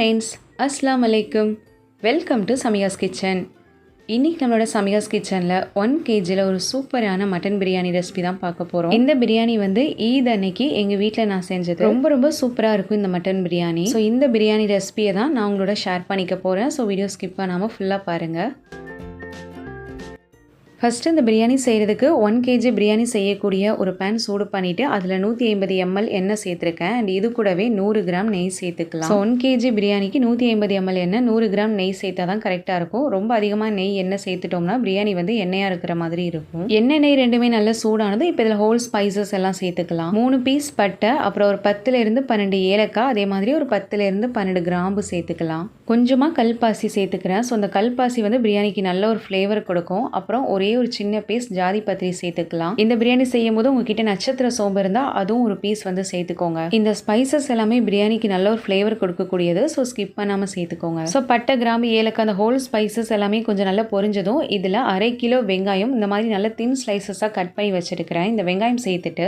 Friends, அஸ்ஸலாமு அலைக்கும். Welcome to Samiya's kitchen. இன்றைக்கி நம்மளோட சமியாஸ் கிச்சனில் 1 kgல ஒரு சூப்பரான மட்டன் பிரியாணி ரெசிபி தான் பார்க்க போகிறோம். இந்த பிரியாணி வந்து ஈத் அன்னைக்கு எங்கள் வீட்டில் நான் செஞ்சது. ரொம்ப சூப்பராக இருக்கும் இந்த மட்டன் பிரியாணி. ஸோ இந்த பிரியாணி ரெசிபியை தான் நான் உங்களோட ஷேர் பண்ணிக்க போகிறேன். ஸோ வீடியோ ஸ்கிப் பண்ணாமல் ஃபுல்லாக பாருங்கள். ஃபஸ்ட்டு இந்த பிரியாணி செய்கிறதுக்கு 1 kg பிரியாணி செய்யக்கூடிய ஒரு பேன் சூடு பண்ணிவிட்டு அதில் 150 ml எண்ணெய் சேர்த்துருக்கேன். அண்ட் இது கூடவே 100 கிராம் நெய் சேர்த்துக்கலாம். ஸோ 1 kg பிரியாணிக்கு 150 ml எண்ணெய் 100 கிராம் நெய் சேர்த்தா தான் கரெக்டாக இருக்கும். ரொம்ப அதிகமாக நெய் எண்ணெய் சேர்த்துட்டோம்னா பிரியாணி வந்து எண்ணெயாக இருக்கிற மாதிரி இருக்கும். எண்ணெய் நெய் ரெண்டுமே நல்லா சூடானது. இப்போ இதில் ஹோல் ஸ்பைசஸ் எல்லாம் சேர்த்துக்கலாம். 3 பீஸ் பட்டை, அப்புறம் ஒரு 10லேருந்து 12 ஏலக்காய், அதே மாதிரி ஒரு 10லேருந்து 12 கிராம்பு சேர்த்துக்கலாம். கொஞ்சமாக கல்பாசி சேர்த்துக்கிறேன். ஸோ அந்த கல்பாசி வந்து பிரியாணிக்கு நல்ல ஒரு ஃப்ளேவர் கொடுக்கும். அப்புறம் ஒரே ஒரு சின்ன பீஸ் ஜாதி பத்திரி சேர்த்துக்கலாம். இந்த பிரியாணி செய்யும் போது உங்ககிட்ட நட்சத்திர சோம்பு இருந்தால் அதுவும் ஒரு பீஸ் வந்து சேர்த்துக்கோங்க. இந்த ஸ்பைசஸ் எல்லாமே பிரியாணிக்கு நல்ல ஒரு ஃப்ளேவர் கொடுக்கக்கூடியது. ஸோ ஸ்கிப் பண்ணாமல் சேர்த்துக்கோங்க. ஸோ பட்டை, கிராம்பு, ஏலக்காய், அந்த ஹோல் ஸ்பைசஸ் எல்லாமே கொஞ்சம் நல்லா பொரிஞ்சதும் இதில் 1/2 கிலோ வெங்காயம் இந்த மாதிரி நல்ல தின் ஸ்லைசஸாக கட் பண்ணி வச்சிருக்கிறேன். இந்த வெங்காயம் சேர்த்துட்டு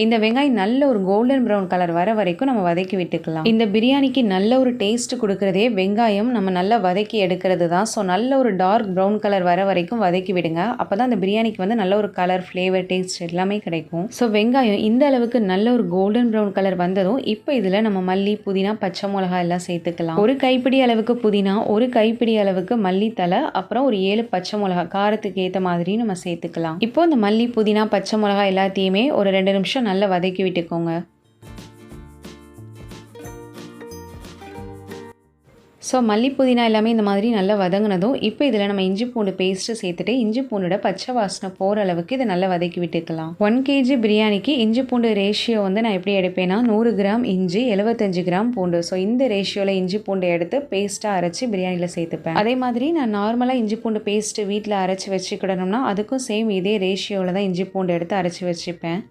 இந்த வெங்காயம் நல்ல ஒரு கோல்டன் ப்ரௌன் கலர் வர வரைக்கும் நம்ம வதக்கி விட்டுக்கலாம். இந்த பிரியாணிக்கு நல்ல ஒரு டேஸ்ட் கொடுக்கறதே வெங்காயம் நம்ம நல்லா வதக்கி எடுக்கிறது தான். ஸோ நல்ல ஒரு டார்க் ப்ரௌன் கலர் வர வரைக்கும் வதக்கி விடுங்க. அப்போ தான் அந்த பிரியாணிக்கு வந்து நல்ல ஒரு கலர், ஃப்ளேவர், டேஸ்ட் எல்லாமே கிடைக்கும். ஸோ வெங்காயம் இந்த அளவுக்கு நல்ல ஒரு கோல்டன் ப்ரௌன் கலர் வந்ததும் இப்போ இதில் நம்ம மல்லி, புதினா, பச்சை மிளகாய் எல்லாம் சேர்த்துக்கலாம். ஒரு கைப்பிடி அளவுக்கு புதினா, ஒரு கைப்பிடி அளவுக்கு மல்லித்தலை, அப்புறம் ஒரு 7 பச்சை மிளகாய் காரத்துக்கு ஏற்ற மாதிரி நம்ம சேர்த்துக்கலாம். இப்போ இந்த மல்லி, புதினா, பச்சை மிளகாய் எல்லாத்தையுமே ஒரு 2 நிமிஷம் நல்லா வதக்கி விட்டுக்கோங்க. ஸோ மல்லி, புதினா எல்லாமே இந்த மாதிரி நல்லா வதங்கினதும் இப்போ இதில் நம்ம இஞ்சி பூண்டு பேஸ்ட்டு சேர்த்துட்டு இஞ்சி பூண்டோட பச்சை வாசனை போகிற அளவுக்கு இதை நல்லா வதக்கி விட்டுக்கலாம். 1 kg பிரியாணிக்கு இஞ்சி பூண்டு ரேஷியோ வந்து நான் எப்படி எடுப்பேன்னா 100 கிராம் இஞ்சி, 75 கிராம் பூண்டு. ஸோ இந்த ரேஷியோவில் இஞ்சி பூண்டு எடுத்து பேஸ்ட்டாக அரைச்சி பிரியாணியில் சேர்த்துப்பேன். அதே மாதிரி நான் நார்மலாக இஞ்சி பூண்டு பேஸ்ட்டு வீட்டில் அரைச்சி வச்சுக்கிடணும்னா அதுக்கும் சேம் இதே ரேஷியோவில் தான் இஞ்சி பூண்டு எடுத்து அரைச்சி வச்சுப்பேன்.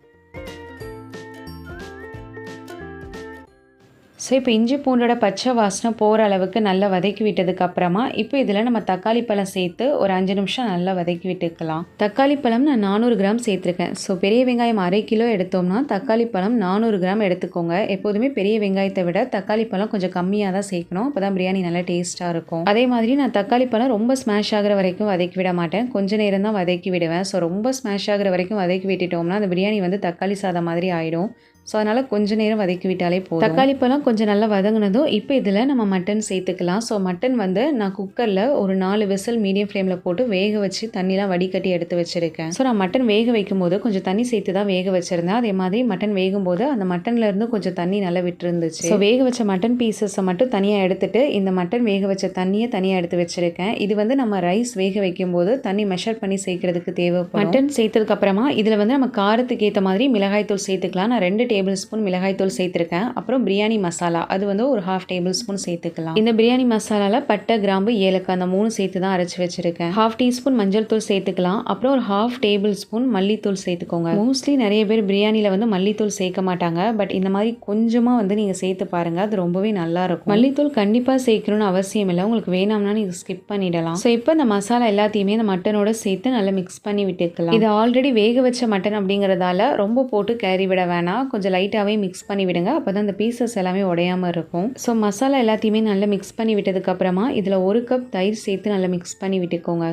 ஸோ இப்போ இஞ்சி பூண்டோட பச்சை வாசனை போகிற அளவுக்கு நல்லா வதக்கி விட்டதுக்கு அப்புறமா இப்போ இதில் நம்ம தக்காளி பழம் சேர்த்து ஒரு 5 நிமிஷம் நல்லா வதக்கி விட்டுக்கலாம். தக்காளி பழம் நான் 400 கிராம் சேர்த்துருக்கேன். ஸோ பெரிய வெங்காயம் 1/2 கிலோ எடுத்தோம்னா தக்காளி பழம் 400 கிராம் எடுத்துக்கோங்க. எப்போதுமே பெரிய வெங்காயத்தை விட தக்காளி பழம் கொஞ்சம் கம்மியாக தான் சேர்க்கணும். அப்போ தான் பிரியாணி நல்லா டேஸ்ட்டாக இருக்கும். அதே மாதிரி நான் தக்காளி பழம் ரொம்ப ஸ்மாஷ் ஆகிற வரைக்கும் வதக்கி விட மாட்டேன். கொஞ்சம் நேரம் தான் வதக்கி விடுவேன். ஸோ ரொம்ப ஸ்மாஷ் ஆகிற வரைக்கும் வதக்கி விட்டுட்டோம்னா அந்த பிரியாணி வந்து தக்காளி சாதம் மாதிரி ஆகிடும். ஸோ அதனால் கொஞ்சம் நேரம் வதக்கி விட்டாலே போதும். தக்காளி பழம் கொஞ்சம் நல்லா வதங்கினதும் இப்போ இதில் நம்ம மட்டன் சேர்த்துக்கலாம். ஸோ மட்டன் வந்து நான் குக்கரில் ஒரு 4 விசில் மீடியம் ஃப்ளேமில் போட்டு வேக வச்சு தண்ணிலாம் வடிகட்டி எடுத்து வச்சுருக்கேன். ஸோ நான் மட்டன் வேக வைக்கும் போது கொஞ்சம் தண்ணி சேர்த்து தான் வேக வச்சுருந்தேன். அதே மாதிரி மட்டன் வேகும் போது அந்த மட்டன்லேருந்து கொஞ்சம் தண்ணி நல்லா விட்டுருந்துச்சு. ஸோ வேக வச்ச மட்டன் பீசஸை மட்டும் தனியாக எடுத்துட்டு இந்த மட்டன் வேக வச்ச தண்ணியை தனியாக எடுத்து வச்சுருக்கேன். இது வந்து நம்ம ரைஸ் வேக வைக்கும் போது தண்ணி மெஷர் பண்ணி சேர்க்கறதுக்கு தேவைப்படும். மட்டன் சேர்த்ததுக்கு அப்புறமா இதில் வந்து நம்ம காரத்துக்கு ஏற்ற மாதிரி மிளகாய்த்தூள் சேர்த்துக்கலாம். நான் 2 டேபிள் ஸ்பூன் மிளகாய்த்தூள் சேர்த்துருக்கேன். அப்புறம் பிரியாணி மசாலா அது வந்து ஒரு 1/2 டேபிள் ஸ்பூன் சேர்த்துக்கலாம். இந்த பிரியாணி மசாலாவில் பட்டை, கிராம்பு, ஏலக்காய் அந்த 3 சேர்த்து தான் அரைச்சி வச்சிருக்கேன். 1/2 டீஸ்பூன் மஞ்சள் தூள் சேர்த்துக்கலாம். அப்புறம் ஒரு 1/2 டேபிள் ஸ்பூன் மல்லித்தூள் சேர்த்துக்கோங்க. மோஸ்ட்லி நிறைய பேர் பிரியாணியில் வந்து மல்லித்தூள் சேர்க்க மாட்டாங்க. பட் இந்த மாதிரி கொஞ்சமாக வந்து நீங்கள் சேர்த்து பாருங்கள், அது ரொம்பவே நல்லா இருக்கும். மல்லித்தூள் கண்டிப்பாக சேர்க்கணும்னு அவசியம் இல்லை. உங்களுக்கு வேணாம்னா நீங்கள் ஸ்கிப் பண்ணிடலாம். ஸோ இப்போ இந்த மசாலா எல்லாத்தையுமே இந்த மட்டனோட சேர்த்து நல்லா மிக்ஸ் பண்ணி விட்டுக்கலாம். இது ஆல்ரெடி வேக வச்ச மட்டன் அப்படிங்கிறதால ரொம்ப போட்டு கிளறி விட வேணாம். கொஞ்சம் லைட்டாகவே மிக்ஸ் பண்ணி விடுங்க. அப்போ தான் அந்த பீசஸ் எல்லாமே உடையாமல் இருக்கும். ஸோ மசாலா எல்லாத்தையுமே நல்லா மிக்ஸ் பண்ணி விட்டதுக்கு அப்புறமா இதில் 1 கப் தயிர் சேர்த்து நல்லா மிக்ஸ் பண்ணி விட்டுக்கோங்க.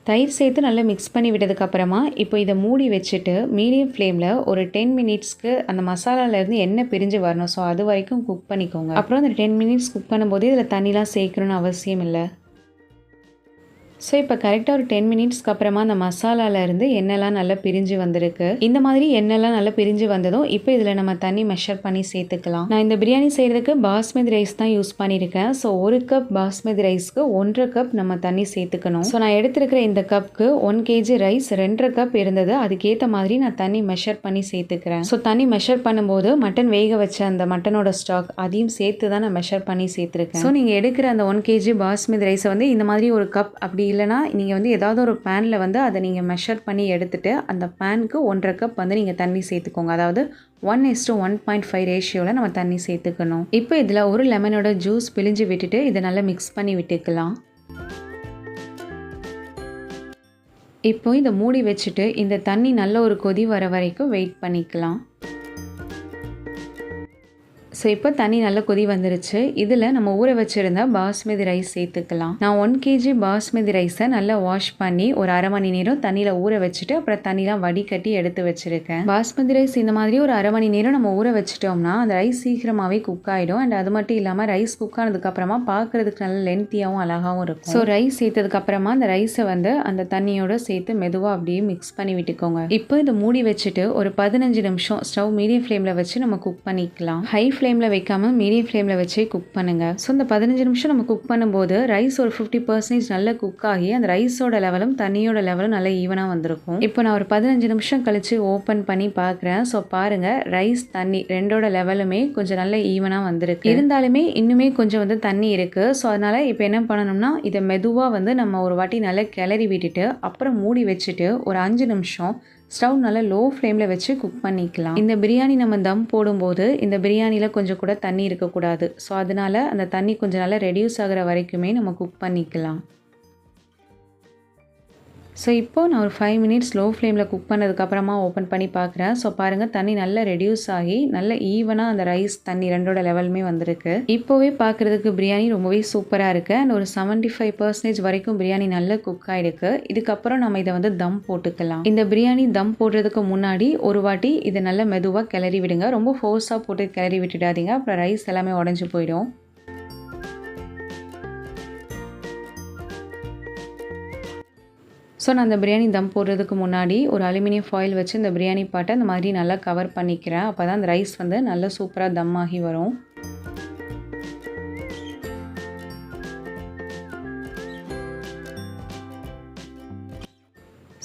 தயிர் சேர்த்து நல்லா மிக்ஸ் பண்ணி விட்டதுக்கப்புறமா இப்போ இதை மூடி வச்சுட்டு மீடியம் ஃப்ளேமில் ஒரு 10 மினிட்ஸ்க்கு அந்த மசாலாலேருந்து எண்ணெய் பிரிஞ்சு வரணும். ஸோ அது வரைக்கும் குக் பண்ணிக்கோங்க. அப்புறம் அந்த 10 மினிட்ஸ் குக் பண்ணும்போது இதில் தண்ணிலாம் சேர்க்கணும்னு அவசியம் இல்லை. ஸோ இப்போ கரெக்டாக ஒரு 10 மினிட்ஸ்க்கு அப்புறமா அந்த மசாலாலேருந்து எண்ணெய்லாம் நல்லா பிரிஞ்சு வந்திருக்கு. இந்த மாதிரி எண்ணெய்லாம் நல்லா பிரிஞ்சு வந்ததும் இப்போ இதில் நம்ம தண்ணி மெஷர் பண்ணி சேர்த்துக்கலாம். நான் இந்த பிரியாணி செய்கிறதுக்கு பாஸ்மதி ரைஸ் தான் யூஸ் பண்ணியிருக்கேன். ஸோ 1 கப் பாஸ்மதி ரைஸ்க்கு 1.5 கப் நம்ம தண்ணி சேர்த்துக்கணும். ஸோ நான் எடுத்துருக்கிற இந்த கப்புக்கு 1 kg ரைஸ் 2.5 கப் இருந்தது. அதுக்கேற்ற மாதிரி நான் தண்ணி மெஷர் பண்ணி சேர்த்துக்கிறேன். ஸோ தண்ணி மெஷர் பண்ணும்போது மட்டன் வேக வச்ச அந்த மட்டனோட ஸ்டாக் அதையும் சேர்த்து தான் நான் மெஷர் பண்ணி சேர்த்துருக்கேன். ஸோ நீங்கள் எடுக்கிற அந்த 1 kg பாஸ்மதி ரைஸை வந்து இந்த மாதிரி ஒரு கப் அப்படி இல்லைனா நீங்கள் வந்து ஏதாவது ஒரு பேனில் வந்து அதை நீங்கள் மெஷர் பண்ணி எடுத்துகிட்டு அந்த பேனுக்கு 1.5 கப் வந்து நீங்கள் தண்ணி சேர்த்துக்கோங்க. அதாவது 1:1.5 ரேஷியோவில் நம்ம தண்ணி சேர்த்துக்கணும். இப்போ இதில் ஒரு லெமனோட ஜூஸ் பிழிஞ்சு விட்டுட்டு இதை நல்லா மிக்ஸ் பண்ணி விட்டுக்கலாம். இப்போ இதை மூடி வச்சுட்டு இந்த தண்ணி நல்ல ஒரு கொதி வர வரைக்கும் வெயிட் பண்ணிக்கலாம். ஸோ இப்போ தண்ணி நல்லா கொதி வந்துருச்சு. இதில் நம்ம ஊற வச்சுருந்தா பாஸ்மதி ரைஸ் சேர்த்துக்கலாம். நான் 1 kg பாஸ்மதி ரைஸை நல்லா வாஷ் பண்ணி ஒரு அரை மணி நேரம் தண்ணியில் ஊற வச்சுட்டு அப்புறம் தண்ணிலாம் வடிகட்டி எடுத்து வச்சுருக்கேன். பாஸ்மதி ரைஸ் இந்த மாதிரி ஒரு அரை மணி நேரம் நம்ம ஊற வச்சுட்டோம்னா அந்த ரைஸ் சீக்கிரமாகவே குக் ஆகிடும். அண்ட் அது மட்டும் இல்லாமல் ரைஸ் குக் ஆனதுக்கப்புறமா பார்க்குறதுக்கு நல்ல லென்த்தியாகவும் அழகாகவும் இருக்கும். ஸோ ரைஸ் சேர்த்ததுக்கப்புறமா அந்த ரைஸை வந்து அந்த தண்ணியோடு சேர்த்து மெதுவாக அப்படியே மிக்ஸ் பண்ணி விட்டுக்கோங்க. இப்போ இதை மூடி வச்சுட்டு ஒரு 15 நிமிஷம் ஸ்டவ் மீடியம் ஃப்ளேமில் வச்சு நம்ம குக் பண்ணிக்கலாம். ஹை ஃப்ளேமில் வைக்காமல் மீடியம் ஃப்ளேமில் வச்சே குக் பண்ணுங்கள். ஸோ இந்த 15 நிமிஷம் நம்ம குக் பண்ணும்போது ரைஸ் ஒரு 50% நல்லா குக் ஆகி அந்த ரைஸோட லெவலும் தண்ணியோட லெவலும் நல்லா ஈவனாக வந்திருக்கும். இப்போ நான் ஒரு 15 நிமிஷம் கழித்து ஓப்பன் பண்ணி பார்க்குறேன். ஸோ பாருங்கள், ரைஸ் தண்ணி ரெண்டோட லெவலுமே கொஞ்சம் நல்லா ஈவனாக வந்திருக்கு. இருந்தாலுமே இன்னுமே கொஞ்சம் வந்து தண்ணி இருக்குது. ஸோ அதனால் இப்போ என்ன பண்ணணும்னா இதை மெதுவாக வந்து நம்ம ஒரு வாட்டி நல்லா கிளறி விட்டுட்டு அப்புறம் மூடி வச்சுட்டு ஒரு 5 நிமிஷம் ஸ்டவ் நல்லா லோ ஃப்ளேமில் வச்சு குக் பண்ணிக்கலாம். இந்த பிரியாணி நம்ம தம் போடும்போது இந்த பிரியாணியில் கொஞ்சம் கூட தண்ணி இருக்கக்கூடாது. ஸோ அதனால் அந்த தண்ணி கொஞ்சம் நல்லா ரெடியூஸ் ஆகிற வரைக்குமே நம்ம குக் பண்ணிக்கலாம். ஸோ இப்போது நான் ஒரு 5 மினிட்ஸ் லோ ஃப்ளேமில் குக் பண்ணதுக்கப்புறமா ஓப்பன் பண்ணி பார்க்குறேன். ஸோ பாருங்கள், தண்ணி நல்லா ரெடியூஸ் ஆகி நல்ல ஈவனாக அந்த ரைஸ் தண்ணி ரெண்டோட லெவலுமே வந்திருக்கு. இப்போவே பார்க்குறதுக்கு பிரியாணி ரொம்பவே சூப்பராக இருக்குது. அண்ட் ஒரு 75% வரைக்கும் பிரியாணி நல்லா குக் ஆகிருக்கு. இதுக்கப்புறம் நம்ம இதை வந்து தம் போட்டுக்கலாம். இந்த பிரியாணி தம் போடுறதுக்கு முன்னாடி ஒரு வாட்டி இதை நல்லா மெதுவாக கிளறி விடுங்க. ரொம்ப ஃபோர்ஸாக போட்டு கிளறி விட்டுடாதீங்க, அப்புறம் ரைஸ் எல்லாமே உடஞ்சி போயிடும். ஸோ நான் அந்த பிரியாணி தம் போடுறதுக்கு முன்னாடி ஒரு அலுமினியம் ஃபாயில் வச்சு இந்த பிரியாணி பாட்டை அந்த மாதிரி நல்லா கவர் பண்ணிக்கிறேன். அப்போ தான் அந்த ரைஸ் வந்து நல்லா சூப்பராக தம் ஆகி வரும்.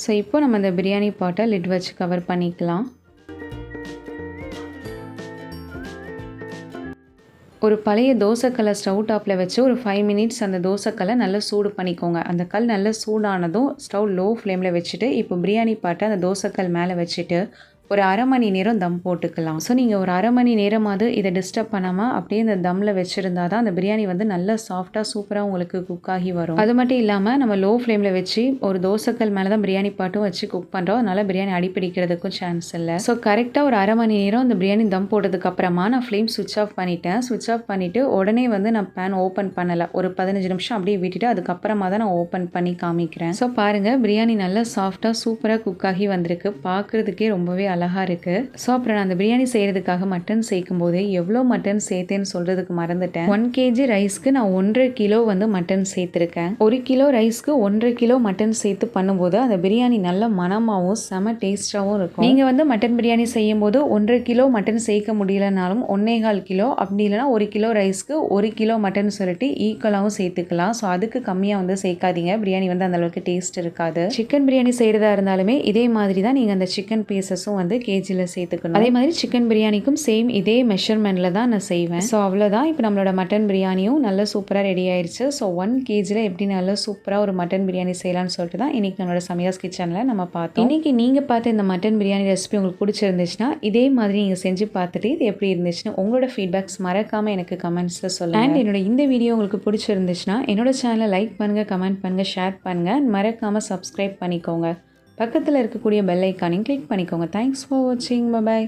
ஸோ இப்போ நம்ம இந்த பிரியாணி பாட்டை லிட் வச்சு கவர் பண்ணிக்கலாம். ஒரு பழைய தோசைக்கல்லை ஸ்டவ் டாப்பில் வச்சு ஒரு 5 மினிட்ஸ் அந்த தோசைக்கல்லை நல்லா சூடு பண்ணிக்கோங்க. அந்த கல் நல்லா சூடானதும் ஸ்டவ் லோ ஃப்ளேமில் வச்சுட்டு இப்போ பிரியாணி பாட்டை அந்த தோசைக்கல் மேலே வச்சுட்டு ஒரு அரை மணி நேரம் தம் போட்டுக்கலாம். ஸோ நீங்கள் ஒரு அரை மணி நேரமாவது இதை டிஸ்டர்ப் பண்ணாமல் அப்படியே இந்த தம்மில் வச்சுருந்தா தான் அந்த பிரியாணி வந்து நல்லா சாஃப்டாக சூப்பராக உங்களுக்கு குக் ஆகி வரும். அது மட்டும் இல்லாமல் நம்ம லோ ஃப்ளேமில் வச்சு ஒரு தோசைக்கல் மேலே தான் பிரியாணி பாட்டும் வச்சு குக் பண்ணுறோம். அதனால் பிரியாணி அடிப்பிடிக்கிறதுக்கும் சான்ஸ் இல்லை. ஸோ கரெக்டாக ஒரு அரை மணி நேரம் அந்த பிரியாணி தம் போட்டதுக்கு அப்புறமா நான் ஃப்ளேம் சுவிட்ச் ஆஃப் பண்ணிட்டேன். சுவிட்ச் ஆஃப் பண்ணிவிட்டு உடனே வந்து நான் பேன் ஓப்பன் பண்ணலை. ஒரு 15 நிமிஷம் அப்படியே விட்டுட்டு அதுக்கப்புறமா தான் நான் ஓப்பன் பண்ணி காமிக்கிறேன். ஸோ பாருங்கள், பிரியாணி நல்லா சாஃப்டாக சூப்பராக குக் ஆகி வந்திருக்கு. பார்க்குறதுக்கே ரொம்பவே அழகாக இருக்குது. ஸோ அப்புறம் நான் அந்த பிரியாணி செய்கிறதுக்காக மட்டன் சேர்க்கும் போது எவ்வளோ மட்டன் சேர்த்தேன்னு சொல்கிறதுக்கு மறந்துட்டேன். 1 kg ரைஸ்க்கு நான் 1.5 கிலோ வந்து மட்டன் சேர்த்துருக்கேன். 1 கிலோ ரைஸ்க்கு 1.5 கிலோ மட்டன் சேர்த்து பண்ணும்போது அந்த பிரியாணி நல்ல மனமாகவும் செம டேஸ்டாகவும் இருக்கும். நீங்கள் வந்து மட்டன் பிரியாணி செய்யும் போது 1.5 கிலோ மட்டன் சேர்க்க முடியலனாலும் 1.25 கிலோ, அப்படி இல்லைனா 1 கிலோ ரைஸ்க்கு 1 கிலோ மட்டன் சொல்லிட்டு ஈக்குவலாகவும் சேர்த்துக்கலாம். ஸோ அதுக்கு கம்மியாக வந்து சேர்க்காதீங்க, பிரியாணி வந்து அந்த அளவுக்கு டேஸ்ட் இருக்காது. சிக்கன் பிரியாணி செய்கிறதா இருந்தாலுமே இதே மாதிரி தான் நீங்கள் அந்த சிக்கன் பீசஸும் வந்து கேஜியில் சேர்த்துக்கணும். அதே மாதிரி சிக்கன் பிரியாணிக்கும் சேம் இதே மெஷர்மெண்ட்டில் தான் நான் செய்வேன். ஸோ அவ்வளோதான். இப்போ நம்மளோட மட்டன் பிரியாணியும் நல்லா சூப்பராக ரெடி ஆயிடுச்சு. ஸோ 1 kgயில் எப்படி நல்லா சூப்பராக ஒரு மட்டன் பிரியாணி செய்யலாம்னு சொல்லிட்டு தான் இன்றைக்கி நம்மளோட சமையாஸ் கிச்சனில் நம்ம பார்த்தோம். இன்றைக்கி நீங்கள் பார்த்த இந்த மட்டன் பிரியாணி ரெசிபி உங்களுக்கு பிடிச்சிருந்துச்சுன்னா இதே மாதிரி நீங்கள் செஞ்சு பார்த்துட்டு இது எப்படி இருந்துச்சுன்னு உங்களோட ஃபீட்பேக்ஸ் மறக்காமல் எனக்கு கமெண்ட்ஸில் சொல்லுங்கள். அண்ட் என்னோட இந்த வீடியோ உங்களுக்கு பிடிச்சிருந்துச்சுன்னா என்னோட சேனலை லைக் பண்ணுங்கள், கமெண்ட் பண்ணுங்கள், ஷேர் பண்ணுங்கள், மறக்காமல் சப்ஸ்கிரைப் பண்ணிக்கோங்க. பக்கத்தில் இருக்கக்கூடிய பெல் ஐக்கானையும் கிளிக் பண்ணிக்கோங்க. தேங்க்ஸ் ஃபார் வாட்சிங். பாய்.